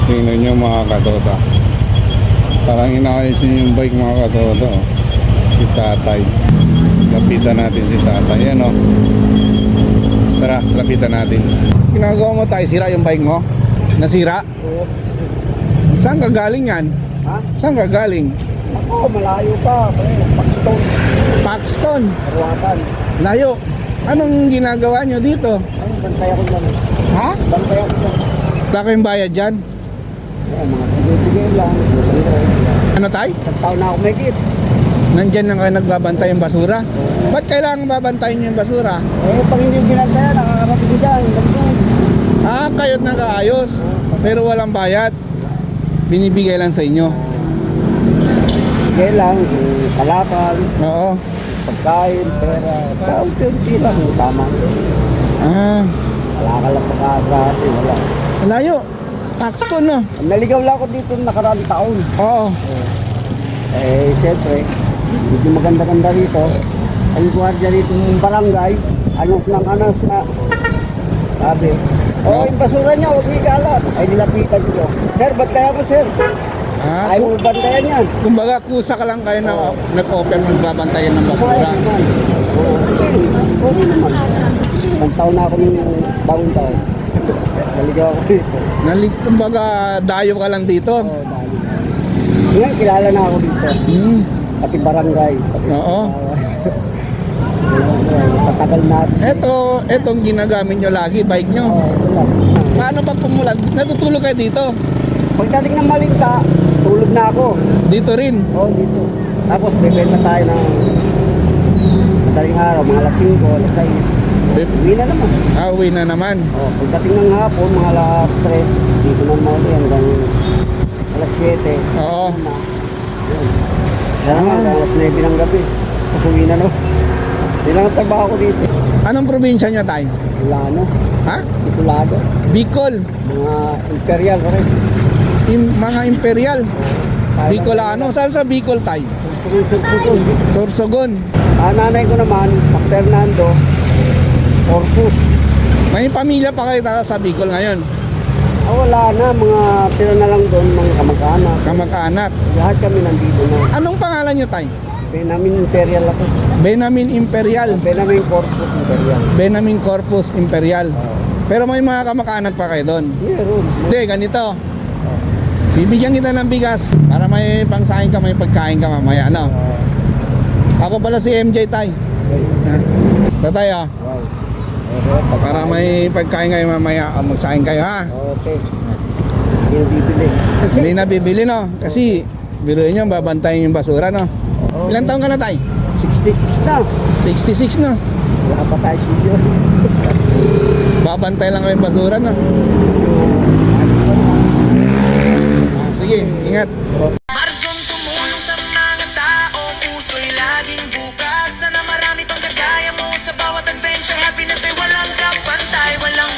Tingnan nyo mga katoda. Parang inaayos nyo yung bike mga katoda. Si tatay. Lapitan natin si tatay. Yan o. Tara, lapitan natin. Ginagawa mo tayo, sira yung bike mo? Nasira? Oo. Saan ka galing yan? Ha? Saan ka galing? Ako, malayo pa. Paxton. Paxton. Ruwatan. Layo. Anong ginagawa nyo dito? Ay, bantay ako lang. Ha? Bantay ako lang. Wala kayong bayad dyan? Ay, mga pagibigay lang. Ano tay? Isang taon na ako may kit. Nandyan lang kayo nagbabantay yung basura? Ba't kailangan babantayin nyo yung basura? Eh, pag hindi binantaya, nakakarating dyan. Ah, kayo't nakaayos. Pero walang bayad. Binibigay lang sa inyo. Bigay lang, kalakal, Oo. pagkain, pera. Kaunti-unti lang, tama. Ah, Kalakal lang pagkagrati, wala. layo. Paxton no? Naligaw lang ako dito nakaraang taon. Oo. Eh, siyempre, hindi maganda-ganda rito. Ang gwardiya rito ng barangay, anos ng anos na sabi, yung basura niya, huwag ikalat. Ay, nilapitan ko. Sir, ba't kaya mo, sir? Ah, Ay, mo bantayan yan. kumbaga kusa ka lang kayo na nag-open magbabantayan ng basura. Oo naman. Isang taon na ako ng bagong taon. Naligaw ako dito. Kumbaga dayo ka lang dito. Oo, dali. Ngayon, kilala na ako dito. Hmm. Pati barangay. Pati Oo. sa tagal natin. Etong ginagamit nyo lagi, bike nyo. Oo, ito lang. Paano pag pumulan? Natutulog kayo dito? Pagdating ng Malinta, tulog na ako. Dito rin. Oo, dito. Tapos bebenta tayo ng madaling araw, mga alas 5, alas 6. Uwi na naman. Ah, uwi na naman. Oo, pagdating ng hapon, mga alas 3, dito na mauli hanggang alas 7. Oo. Na. Yun. Kaya naman, hanggang alas 9 ng gabi. Tapos uwi na naman. Hindi lang ang trabaho ko dito. Anong probinsya nyo tayo? Ulano, Ha? Itulado, Bicol. mga imperial ko rin. Mga imperial. Bicolano. Saan sa Bicol tayo? Sugun. Sorsogon. Nanay ko naman, San Fernando, Corpus. May pamilya pa kayo sa Bicol ngayon? Wala na, mga tira na lang doon, mga kamag-anak. Kamag-anak. Lahat kami nandito na. Anong pangalan nyo tayo? Benamin Imperial ako. Benamin Imperial. Benamin Corpus Imperial. Benamin Corpus Imperial. Pero may mga kamag-anak pa kayo doon? Meron. Hindi, ganito. Bibigyan kita ng bigas para may pangsahin ka, may pagkain ka mamaya, ano? Ako pala si MJ tay. Tatay ah. Wow. Para may pagkain kayo mamaya, magsahin kayo ha. Okay. Hindi na bibili. Hindi na bibili no, kasi biruin nyo, babantayin yung basura no. Ilan taon ka na tay? 66 na. 66 no. Wala pa tayo studio. Babantay lang kayo yung basura no. Sige, ingat. Marzon tumulong sa mga tao, puso'y laging bukas. Sana marami pang kagaya mo sa bawat adventure. Happiness ay walang kapantay, walang